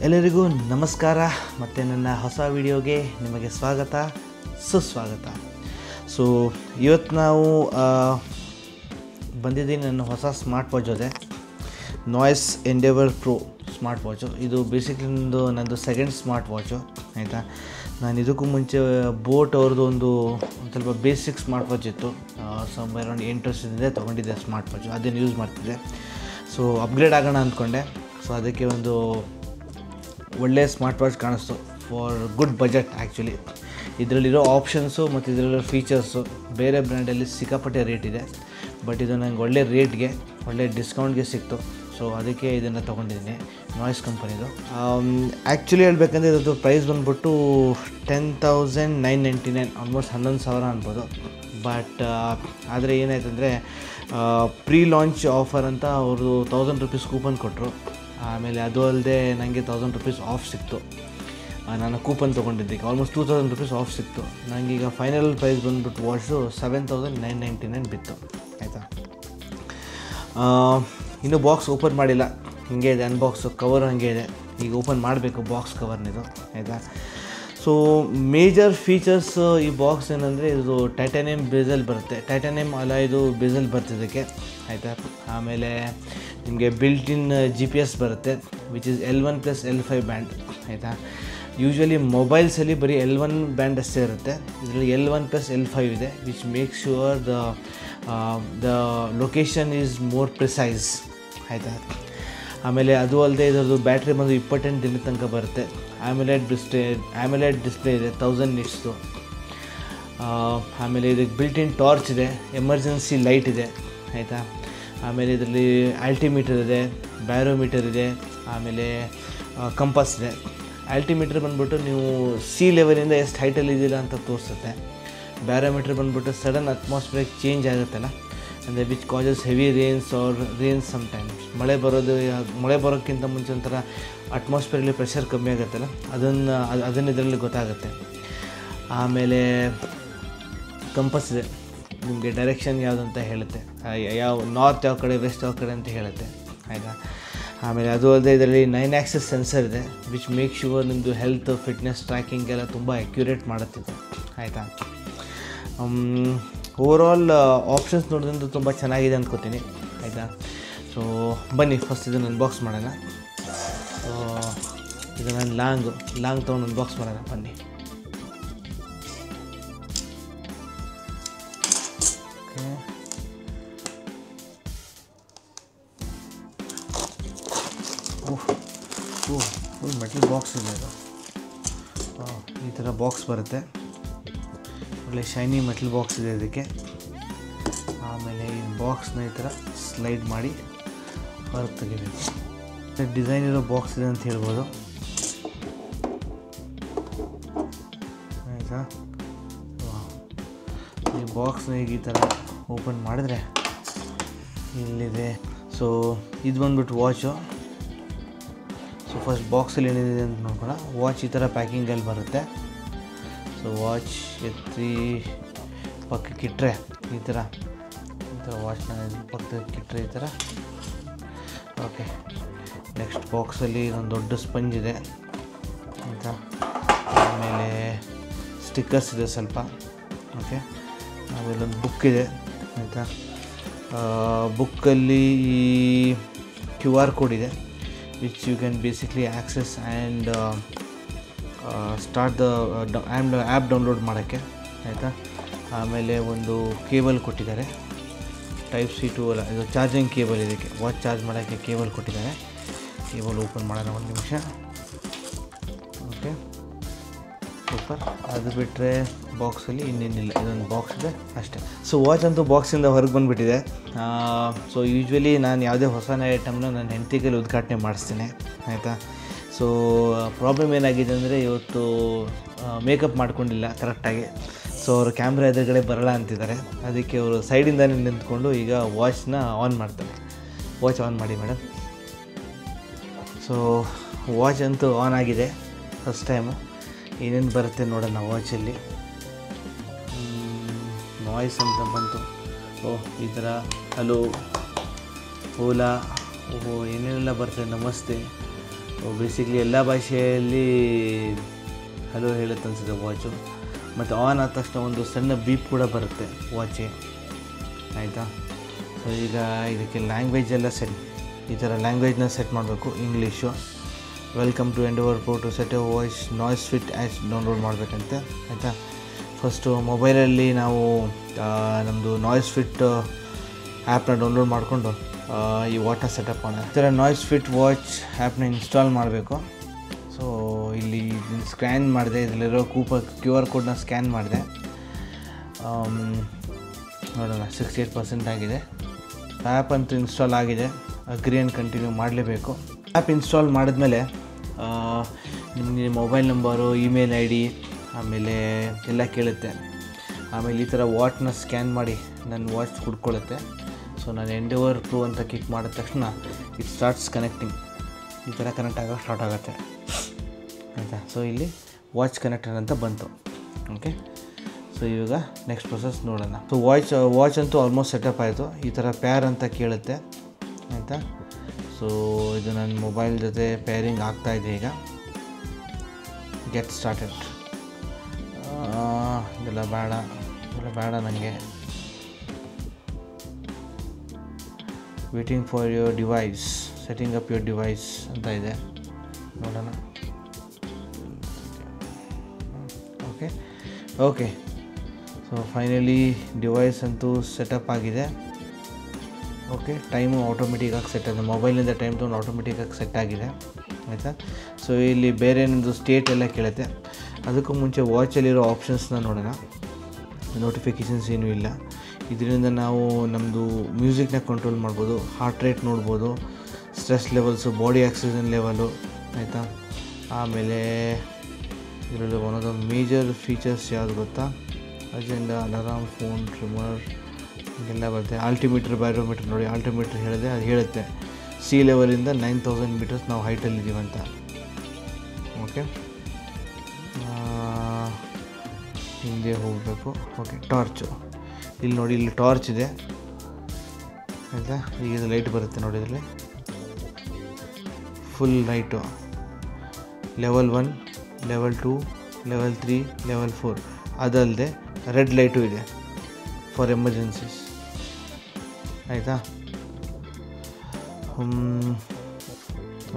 ಎಲ್ಲರಿಗೂ ನಮಸ್ಕಾರ ಮತ್ತು ನನ್ನ ಹೊಸ ವಿಡಿಯೋಗೆ ನಿಮಗೆ ಸ್ವಾಗತ ಸುಸ್ವಾಗತ. ಸೊ ಇವತ್ತು ನಾವು ಬಂದಿದ್ದೀನಿ ನನ್ನ ಹೊಸ ಸ್ಮಾರ್ಟ್ ವಾಚ್ ಜೊತೆ, Noise Endeavour Pro smart watch. ಇದು ಬೇಸಿಕ್ಲಿ ನಂದು ಸೆಕೆಂಡ್ ಸ್ಮಾರ್ಟ್ ವಾಚು ಆಯಿತಾ. ನಾನು ಇದಕ್ಕೂ ಮುಂಚೆ ಬೋಟ್ ಅವ್ರದ್ದು ಒಂದು ಸ್ವಲ್ಪ ಬೇಸಿಕ್ ಸ್ಮಾರ್ಟ್ ವಾಚ್ ಇತ್ತು, ಅರೌಂಡ್ 8 ವರ್ಷದಿಂದ ತೊಗೊಂಡಿದ್ದೆ ಸ್ಮಾರ್ಟ್ ವಾಚು, ಅದನ್ನು ಯೂಸ್ ಮಾಡ್ತಿದ್ದೆ. ಸೊ ಅಪ್ಗ್ರೇಡ್ ಆಗೋಣ ಅಂದ್ಕೊಂಡೆ. ಸೊ ಅದಕ್ಕೆ ಒಂದು ಒಳ್ಳೆಯ ಸ್ಮಾರ್ಟ್ ವಾಚ್ ಕಾಣಿಸ್ತು ಫಾರ್ ಗುಡ್ ಬಜೆಟ್. ಆ್ಯಕ್ಚುಲಿ ಇದರಲ್ಲಿರೋ ಆಪ್ಷನ್ಸು ಮತ್ತು ಇದರಲ್ಲಿರೋ ಫೀಚರ್ಸು ಬೇರೆ ಬ್ರ್ಯಾಂಡಲ್ಲಿ ಸಿಕ್ಕಾಪಟ್ಟೆ ರೇಟ್ ಇದೆ, ಬಟ್ ಇದು ನನಗೆ ಒಳ್ಳೆ ರೇಟ್ಗೆ ಒಳ್ಳೆ ಡಿಸ್ಕೌಂಟ್ಗೆ ಸಿಕ್ತು. ಸೊ ಅದಕ್ಕೆ ಇದನ್ನು ತೊಗೊಂಡಿದ್ದೀನಿ, ನಾಯ್ಸ್ ಕಂಪನಿದು. ಆ್ಯಕ್ಚುಲಿ ಹೇಳ್ಬೇಕಂದ್ರೆ ಇದ್ರದ್ದು ಪ್ರೈಸ್ ಬಂದುಬಿಟ್ಟು 10,999, ಆಲ್ಮೋಸ್ಟ್ 11,000 ಅನ್ಬೋದು. ಬಟ್ ಆದರೆ ಏನಾಯ್ತಂದರೆ ಪ್ರೀ ಲಾಂಚ್ ಆಫರ್ ಅಂತ ಅವರು 1000 ರೂಪೀಸ್ ಕೂಪನ್ ಕೊಟ್ಟರು. ಆಮೇಲೆ ಅದು ಅಲ್ಲದೆ ನನಗೆ 1000 ರೂಪೀಸ್ ಆಫ್ ಸಿಕ್ತು. ನಾನು ಕೂಪನ್ ತೊಗೊಂಡಿದ್ದಕ್ಕೆ ಆಲ್ಮೋಸ್ಟ್ 2000 ರೂಪೀಸ್ ಆಫ್ ಸಿಕ್ತು. ನನಗೀಗ ಫೈನಲ್ ಪ್ರೈಸ್ ಬಂದುಬಿಟ್ಟು ವಾಚು 7,999 ಬಿತ್ತು ಆಯಿತಾ. ಇನ್ನೂ ಬಾಕ್ಸ್ ಓಪನ್ ಮಾಡಿಲ್ಲ, ಹಿಂಗೆ ಇದೆ ಅನ್ಬಾಕ್ಸು, ಕವರ್ ಹಾಗೆ ಇದೆ. ಈಗ ಓಪನ್ ಮಾಡಬೇಕು ಬಾಕ್ಸ್ ಕವರ್ನಿದು ಆಯಿತಾ. ಸೊ ಮೇಜರ್ ಫೀಚರ್ಸ್ ಈ ಬಾಕ್ಸ್ ಏನಂದರೆ ಇದು ಟೈಟಾನಿಯಮ್ ಬೇಸಲ್ ಬರುತ್ತೆ, ಟೈಟಾನಿಯಮ್ ಅಲಾಯ್ದು ಬೇಸಲ್ ಬರ್ತಿದ್ದಕ್ಕೆ ಆಯಿತಾ. ಆಮೇಲೆ ನಿಮಗೆ ಬಿಲ್ಟ್ ಇನ್ GPS ಬರುತ್ತೆ, which is L1 + L5 band ಆಯಿತಾ. ಯೂಶ್ವಲಿ ಮೊಬೈಲ್ಸಲ್ಲಿ ಬರೀ L1 ಬ್ಯಾಂಡ್ ಅಷ್ಟೇ ಇರುತ್ತೆ, ಇದರಲ್ಲಿ L1 + L5 ಇದೆ, which make sure the location is more precise ಆಯಿತಾ. ಆಮೇಲೆ ಅದು ಅಲ್ಲದೆ ಇದರದ್ದು ಬ್ಯಾಟ್ರಿ ಬಂದು 28 ದಿನದ ತನಕ ಬರುತ್ತೆ. ಆ್ಯಮುಲೆಟ್ ಡಿಸ್ಪ್ಲೇ ಇದೆ 1000 ನಿಟ್ಸ್ದು. ಆಮೇಲೆ ಇದಕ್ಕೆ ಬಿಲ್ಟ್ ಇನ್ ಟಾರ್ಚ್ ಇದೆ, ಎಮರ್ಜೆನ್ಸಿ ಲೈಟ್ ಇದೆ ಆಯಿತಾ. ಆಮೇಲೆ ಇದರಲ್ಲಿ ಆಲ್ಟಿಮೀಟರ್ ಇದೆ, ಬ್ಯಾರೋಮೀಟರ್ ಇದೆ, ಆಮೇಲೆ ಕಂಪಾಸ್ ಇದೆ. ಆಲ್ಟಿಮೀಟರ್ ಬಂದುಬಿಟ್ಟು ನೀವು ಸಿ ಲೆವೆಲಿಂದ ಎಷ್ಟು ಹೈಟಲ್ಲಿ ಇದ್ದೀರಾ ಅಂತ ತೋರಿಸುತ್ತೆ. ಬ್ಯಾರೋಮೀಟರ್ ಬಂದುಬಿಟ್ಟು ಸಡನ್ ಅಟ್ಮಾಸ್ಫಿಯರ್ ಚೇಂಜ್ ಆಗುತ್ತಲ್ಲ, ಅಂದರೆ which causes heavy rains or rains sometimes. ಮಳೆ ಬರೋಕ್ಕಿಂತ ಮುಂಚೆ ಒಂಥರ ಅಟ್ಮಾಸ್ಫಿಯರಲ್ಲಿ ಪ್ರೆಷರ್ ಕಮ್ಮಿ ಆಗುತ್ತಲ್ಲ, ಅದನ್ನು ಇದರಲ್ಲಿ ಗೊತ್ತಾಗುತ್ತೆ. ಆಮೇಲೆ ಕಂಪಸ್ ಇದೆ, ನಿಮಗೆ ಡೈರೆಕ್ಷನ್ ಯಾವುದು ಅಂತ ಹೇಳುತ್ತೆ, ಯಾವ ನಾರ್ತ್ ಯಾವ ಕಡೆ ವೆಸ್ಟ್ ಯಾವ ಕಡೆ ಅಂತ ಹೇಳುತ್ತೆ ಆಯಿತಾ. ಆಮೇಲೆ ಅದು ಅಲ್ಲದೆ ಇದರಲ್ಲಿ 9 ಆಕ್ಸಿಸ್ ಸೆನ್ಸರ್ ಇದೆ, ವಿಚ್ ಮೇಕ್ ಶ್ಯೂರ್ ನಿಮ್ಮದು ಹೆಲ್ತ್ ಫಿಟ್ನೆಸ್ ಟ್ರ್ಯಾಕಿಂಗ್ ಎಲ್ಲ ತುಂಬ ಅಕ್ಯುರೇಟ್ ಮಾಡುತ್ತಿದೆ ಆಯಿತಾ. ಓವರಾಲ್ ಆಪ್ಷನ್ಸ್ ನೋಡೋದ್ರಿಂದ ತುಂಬ ಚೆನ್ನಾಗಿದೆ ಅಂದ್ಕೋತೀನಿ ಆಯಿತಾ. ಸೊ ಬನ್ನಿ ಫಸ್ಟ್ ಇದನ್ನು ಅನ್ಬಾಕ್ಸ್ ಮಾಡೋಣ. ಸೊ ಇದು ನಾನು ಲಾಂಗ್ ತೊಗೊಂಡು ಅನ್ಬಾಕ್ಸ್ ಮಾಡೋಣ ಬನ್ನಿ. ಮೆಟಲ್ ಬಾಕ್ಸ್ ಇದೆ ಇದು, ಈ ಥರ ಬಾಕ್ಸ್ ಬರುತ್ತೆ, ಒಳ್ಳೆ ಶೈನಿ ಮೆಟಲ್ ಬಾಕ್ಸ್ ಇದೆ ಇದಕ್ಕೆ. ಆಮೇಲೆ ಈ ಬಾಕ್ಸ್ನ ಈ ಥರ ಸ್ಲೈಡ್ ಮಾಡಿ ಹೊರಗೆ ತೆಗಿಬೇಕು. ಡಿಸೈನ್ ಇರೋ ಬಾಕ್ಸ್ ಇದೆ ಅಂತ ಹೇಳ್ಬೋದು ಆಯಿತಾ. ಈ ಬಾಕ್ಸ್ನ ಈಗ ಈ ಥರ ಓಪನ್ ಮಾಡಿದ್ರೆ ಇಲ್ಲಿದೆ. ಸೊ ಇದು ಬಂದ್ಬಿಟ್ಟು ವಾಚು. ಸೊ ಫಸ್ಟ್ ಬಾಕ್ಸಲ್ಲಿ ಏನಿದೆ ಅಂತ ನೋಡ್ಕೊಳ್ಳೋಣ. ವಾಚ್ ಈ ಥರ ಪ್ಯಾಕಿಂಗಲ್ಲಿ ಬರುತ್ತೆ. ಸೊ ವಾಚ್ ಎತ್ತಿ ಪಕ್ಕಕ್ಕಿಟ್ಟರೆ ಈ ಥರ ವಾಚ್ನ ಪಕ್ಕಕ್ಕಿಟ್ಟರೆ ಈ ಥರ ಓಕೆ. ನೆಕ್ಸ್ಟ್ ಬಾಕ್ಸಲ್ಲಿ ಇದೊಂದು ದೊಡ್ಡ ಸ್ಪಂಜ್ ಇದೆ ಆಯಿತಾ. ಆಮೇಲೆ ಸ್ಟಿಕ್ಕರ್ಸ್ ಇದೆ ಸ್ವಲ್ಪ ಓಕೆ. ಆಮೇಲೆ ಒಂದು ಬುಕ್ ಇದೆ ಆಯಿತಾ. ಬುಕ್ಕಲ್ಲಿ ಈ QR ಕೋಡ್ ಇದೆ, which you can basically access and start the app download ಮಾಡೋಕ್ಕೆ ಆಯಿತಾ. ಆಮೇಲೆ ಒಂದು ಕೇಬಲ್ ಕೊಟ್ಟಿದ್ದಾರೆ, Type-C to ಅಲ್ಲ, ಇದು ಚಾರ್ಜಿಂಗ್ ಕೇಬಲ್, ಇದಕ್ಕೆ ವಾಚ್ ಚಾರ್ಜ್ ಮಾಡೋಕ್ಕೆ ಕೇಬಲ್ ಕೊಟ್ಟಿದ್ದಾರೆ. ಕೇಬಲ್ ಓಪನ್ ಮಾಡೋಣ, ಒಂದು ನಿಮಿಷ ಓಕೆ. ಸೂಪರ್. ಅದು ಬಿಟ್ಟರೆ ಬಾಕ್ಸಲ್ಲಿ ಇನ್ನೇನಿಲ್ಲ, ಇದೊಂದು ಬಾಕ್ಸ್ ಇದೆ ಅಷ್ಟೇ. ಸೊ ವಾಚ್ ಅಂತೂ ಬಾಕ್ಸಿಂದ ಹೊರಗೆ ಬಂದುಬಿಟ್ಟಿದೆ. ಸೊ ಯೂಶ್ವಲಿ ನಾನು ಯಾವುದೇ ಹೊಸ ಐಟಮ್ನ ನನ್ನ ಹೆಂಡತಿಗೆ ಉದ್ಘಾಟನೆ ಮಾಡಿಸ್ತೀನಿ ಆಯಿತಾ. ಸೊ ಪ್ರಾಬ್ಲಮ್ ಏನಾಗಿದೆ ಅಂದರೆ ಇವತ್ತು ಮೇಕಪ್ ಮಾಡ್ಕೊಂಡಿಲ್ಲ ಕರೆಕ್ಟಾಗಿ. ಸೊ ಅವರು ಕ್ಯಾಮ್ರಾ ಎದುರುಗಡೆ ಬರೋಲ್ಲ ಅಂತಿದ್ದಾರೆ, ಅದಕ್ಕೆ ಅವರು ಸೈಡಿಂದನೇ ನಿಂತ್ಕೊಂಡು ಈಗ ವಾಚ್ನ ಆನ್ ಮಾಡ್ತಾರೆ. ವಾಚ್ ಆನ್ ಮಾಡಿ ಮೇಡಮ್. ಸೊ ವಾಚ್ ಅಂತೂ ಆನ್ ಆಗಿದೆ ಫಸ್ಟ್ ಟೈಮು. ಏನೇನು ಬರುತ್ತೆ ನೋಡೋಣ ವಾಚಲ್ಲಿ. ನಾಯ್ಸ್ ಅಂತ ಬಂತು. ಈ ಥರ ಹಲೋ, ಓಲಾ, ಏನೇನೆಲ್ಲ ಬರ್ತದೆ, ನಮಸ್ತೆ, ಬೇಸಿಕ್ಲಿ ಎಲ್ಲ ಭಾಷೆಯಲ್ಲಿ ಹಲೋ ಹೇಳುತ್ತೆ ಅನಿಸುತ್ತೆ ವಾಚು. ಮತ್ತು ಆನ್ ಆದ ತಕ್ಷಣ ಒಂದು ಸಣ್ಣ ಬೀಪ್ ಕೂಡ ಬರುತ್ತೆ ವಾಚೆ, ಆಯಿತಾ. ಸೊ ಈಗ ಇದಕ್ಕೆ ಲ್ಯಾಂಗ್ವೇಜ್ ಎಲ್ಲ ಈ ಥರ ಲ್ಯಾಂಗ್ವೇಜ್ನ ಸೆಟ್ ಮಾಡಬೇಕು. English. Welcome to Endeavour Pro to set a voice Noise Fit as download ಮಾಡಬೇಕಂತೆ, ಆಯಿತಾ. ಫಸ್ಟು ಮೊಬೈಲಲ್ಲಿ ನಾವು ನಮ್ಮದು ನಾಯ್ಸ್ ಫಿಟ್ ಆ್ಯಪ್ನ ಡೌನ್ಲೋಡ್ ಮಾಡಿಕೊಂಡು ಈ ವಾಚ್ನ ಸೆಟಪ್ ಮಾಡೋಣ. ಈ ಥರ ನಾಯ್ಸ್ ಫಿಟ್ ವಾಚ್ ಆ್ಯಪ್ನ ಇನ್ಸ್ಟಾಲ್ ಮಾಡಬೇಕು. ಸೊ ಇಲ್ಲಿ ಸ್ಕ್ಯಾನ್ ಮಾಡಿದೆ, ಇದರಲ್ಲಿರೋ QR ಕೋಡ್ನ ಸ್ಕ್ಯಾನ್ ಮಾಡಿದೆ. ನೋಡೋಣ 68% ಆಗಿದೆ. ಆ್ಯಪ್ ಅಂತೂ ಇನ್ಸ್ಟಾಲ್ ಆಗಿದೆ. ಅಗ್ರಿ ಆ್ಯಂಡ್ ಕಂಟಿನ್ಯೂ ಮಾಡಲೇಬೇಕು. ಆ್ಯಪ್ ಇನ್ಸ್ಟಾಲ್ ಮಾಡಿದ್ಮೇಲೆ ನಿಮಗೆ ಮೊಬೈಲ್ ನಂಬರು, ಇಮೇಲ್ ID ಆಮೇಲೆ ಎಲ್ಲ ಕೇಳುತ್ತೆ. ಆಮೇಲೆ ಈ ಥರ ವಾಚ್ನ ಸ್ಕ್ಯಾನ್ ಮಾಡಿ ನನ್ನ ವಾಚ್ ಹುಡ್ಕೊಳ್ಳುತ್ತೆ. ಸೊ ನಾನು ಎಂಡೆವರ್ ಪ್ರೊ ಅಂತ ಕ್ಲಿಕ್ ಮಾಡಿದ ತಕ್ಷಣ ಇಟ್ ಸ್ಟಾರ್ಟ್ಸ್ ಕನೆಕ್ಟಿಂಗ್. ಈ ಥರ ಕನೆಕ್ಟ್ ಆಗೋಕ್ಕೆ ಸ್ಟಾರ್ಟ್ ಆಗುತ್ತೆ, ಆಯಿತಾ. ಸೊ ಇಲ್ಲಿ ವಾಚ್ ಕನೆಕ್ಟೆಡ್ ಅಂತ ಬಂತು. ಓಕೆ, ಸೊ ಇವಾಗ ನೆಕ್ಸ್ಟ್ ಪ್ರೊಸೆಸ್ ನೋಡೋಣ. ಸೊ ವಾಚ್ ಅಂತೂ ಆಲ್ಮೋಸ್ಟ್ ಸೆಟಪ್ ಆಯಿತು. ಈ ಥರ ಪ್ಯಾರ್ ಅಂತ ಕೇಳುತ್ತೆ, ಆಯಿತಾ. ಸೊ ಇದು ನನ್ನ ಮೊಬೈಲ್ ಜೊತೆ ಪೇರಿಂಗ್ ಆಗ್ತಾಯಿದೆ. ಈಗ ಗೆಟ್ ಸ್ಟಾರ್ಟೆಡ್. ಇದೆಲ್ಲ ಬೇಡ ನನಗೆ. Waiting for your device, setting up your device ಅಂತ ಇದೆ, ನೋಡೋಣ. ಓಕೆ ಸೊ ಫೈನಲಿ ಡಿವೈಸ್ ಅಂತೂ ಸೆಟಪ್ ಆಗಿದೆ. ಓಕೆ, ಟೈಮು ಆಟೋಮೆಟಿಕ್ಕಾಗಿ ಸೆಟ್ ಆಗಿದೆ. ಮೊಬೈಲಿಂದ ಟೈಮ್ ತೊಗೊಂಡು ಆಟೋಮೆಟಿಕ್ಕಾಗಿ ಸೆಟ್ ಆಗಿದೆ, ಆಯಿತಾ. ಸೊ ಇಲ್ಲಿ ಬೇರೆ ನಿಮ್ಮದು ಸ್ಟೇಟ್ ಎಲ್ಲ ಕೇಳುತ್ತೆ. ಅದಕ್ಕೂ ಮುಂಚೆ ವಾಚಲ್ಲಿರೋ ಆಪ್ಷನ್ಸ್ನ ನೋಡೋಣ. ನೋಟಿಫಿಕೇಷನ್ಸ್ ಏನೂ ಇಲ್ಲ. ಇದರಿಂದ ನಾವು ನಮ್ಮದು ಮ್ಯೂಸಿಕ್ನ ಕಂಟ್ರೋಲ್ ಮಾಡ್ಬೋದು, ಹಾರ್ಟ್ ರೇಟ್ ನೋಡ್ಬೋದು, stress levels, body oxygen level, ಆಯಿತಾ. ಆಮೇಲೆ ಇದರಲ್ಲಿ one of the major features ಯಾವುದು ಗೊತ್ತಾ, ಅಜೆಂಡಾ, ಅಲಾರಾಮ್, ಫೋನ್ ಟ್ರಿಮರ್ ಇದೆಲ್ಲ ಬರುತ್ತೆ. ಆಲ್ಟಿಮೀಟ್ರ್, ಬ್ಯಾರೋಮೀಟ್ರ್ ನೋಡಿ. ಆಲ್ಟಿಮೀಟ್ರ್ ಹೇಳಿದೆ, ಅದು ಹೇಳುತ್ತೆ ಸಿ ಲೆವೆಲಿಂದ 9000 ಮೀಟರ್ಸ್ ನಾವು ಹೈಟಲ್ಲಿದ್ದೀವಂತ. ಓಕೆ, ಹಿಂದೆ ಹೋಗಬೇಕು. ಓಕೆ, ಟಾರ್ಚು ಇಲ್ಲಿ ನೋಡಿ, ಇಲ್ಲಿ ಟಾರ್ಚ್ ಇದೆ, ಆಯಿತಾ. ಈಗ ಇದು ಲೈಟ್ ಬರುತ್ತೆ ನೋಡಿ, ಇದರಲ್ಲಿ full light. Level 1, level 2, level 3, level 4. ಅದಲ್ಲದೆ ರೆಡ್ ಲೈಟು ಇದೆ ಫಾರ್ ಎಮರ್ಜೆನ್ಸೀಸ್, ಆಯಿತಾ.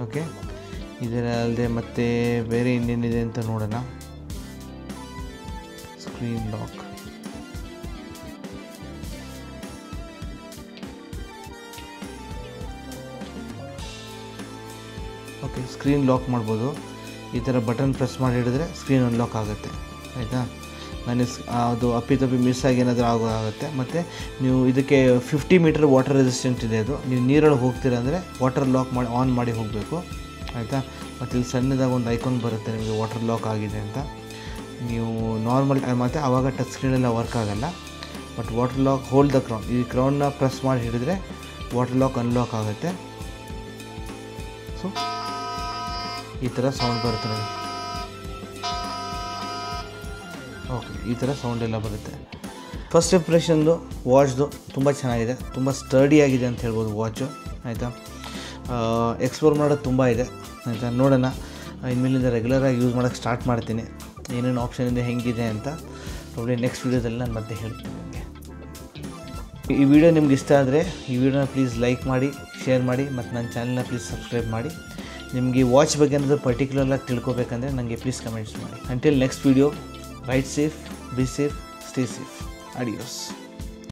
ಓಕೆ, ಇದರಲ್ಲದೆ ಮತ್ತೆ ಬೇರೆ ಇನ್ನೇನಿದೆ ಅಂತ ನೋಡೋಣ. Screen lock. Okay, screen lock ಮಾಡ್ಬೋದು. ಈ ಥರ ಬಟನ್ ಪ್ರೆಸ್ ಮಾಡಿ ಹಿಡಿದ್ರೆ ಸ್ಕ್ರೀನ್ ಅನ್ಲಾಕ್ ಆಗುತ್ತೆ, ಆಯಿತಾ. ಅದು ಅಪ್ಪಿತಪ್ಪಿ ಮಿಸ್ ಆಗಿ ಏನಾದರೂ ಆಗುತ್ತೆ. ಮತ್ತು ನೀವು ಇದಕ್ಕೆ 50 ಮೀಟರ್ ವಾಟರ್ ರೆಸಿಸ್ಟೆಂಟ್ ಇದೆ. ಅದು ನೀವು ನೀರೊಳಗೆ ಹೋಗ್ತೀರ ಅಂದರೆ ವಾಟರ್ ಲಾಕ್ ಮಾಡಿ ಆನ್ ಮಾಡಿ ಹೋಗಬೇಕು, ಆಯಿತಾ. ಮತ್ತು ಇಲ್ಲಿ ಸಣ್ಣದಾಗಿ ಒಂದು ಐಕಾನ್ ಬರುತ್ತೆ ನಿಮಗೆ ವಾಟರ್ ಲಾಕ್ ಆಗಿದೆ ಅಂತ. ನೀವು ನಾರ್ಮಲ್ ಮತ್ತು ಆವಾಗ ಟಚ್ ಸ್ಕ್ರೀನೆಲ್ಲ ವರ್ಕ್ ಆಗೋಲ್ಲ. But water lock hold the crown, ಈ ಕ್ರೌನ್ನ ಪ್ರೆಸ್ ಮಾಡಿ ಹಿಡಿದ್ರೆ ವಾಟರ್ ಲಾಕ್ ಅನ್ಲಾಕ್ ಆಗುತ್ತೆ. ಸೊ ಈ ಥರ ಸೌಂಡ್ ಬರುತ್ತೆ ನೋಡಿ. ಓಕೆ, ಈ ಥರ ಸೌಂಡ್ ಎಲ್ಲ ಬರುತ್ತೆ. ಫಸ್ಟ್ ಇಂಪ್ರೆಷನ್ದು ವಾಚ್ದು ತುಂಬ ಚೆನ್ನಾಗಿದೆ, ತುಂಬ ಸ್ಟರ್ಡಿ ಆಗಿದೆ ಅಂತ ಹೇಳ್ಬೋದು ವಾಚು, ಆಯಿತಾ. ಎಕ್ಸ್ಪ್ಲೋರ್ ಮಾಡೋದು ತುಂಬ ಇದೆ, ಆಯಿತಾ. ನೋಡೋಣ, ಇನ್ಮೇಲಿಂದ ರೆಗ್ಯುಲರಾಗಿ ಯೂಸ್ ಮಾಡೋಕ್ಕೆ ಸ್ಟಾರ್ಟ್ ಮಾಡ್ತೀನಿ. ಏನೇನು ಆಪ್ಷನ್ ಇದೆ, ಹೆಂಗಿದೆ ಅಂತ ಪ್ರಾಬ್ಲಿ ನೆಕ್ಸ್ಟ್ ವೀಡಿಯೋದಲ್ಲಿ ನಾನು ಮತ್ತೆ ಹೇಳ್ತೀನಿ ನಿಮಗೆ. ಈ ವಿಡಿಯೋ ನಿಮ್ಗೆ ಇಷ್ಟ ಆದರೆ ಈ ವಿಡಿಯೋನ ಪ್ಲೀಸ್ ಲೈಕ್ ಮಾಡಿ, ಶೇರ್ ಮಾಡಿ, ಮತ್ತು ನನ್ನ ಚಾನಲ್ನ ಪ್ಲೀಸ್ ಸಬ್ಸ್ಕ್ರೈಬ್ ಮಾಡಿ. ನಿಮಗೆ ವಾಚ್ ಬಗ್ಗೆ ಏನಾದರೂ ಪರ್ಟಿಕ್ಯುಲರಾಗಿ ತಿಳ್ಕೊಬೇಕಂದ್ರೆ ನನಗೆ ಪ್ಲೀಸ್ ಕಮೆಂಟ್ಸ್ ಮಾಡಿ. Until next video, ride safe, be safe, stay safe. ಅಡಿಯೋಸ್.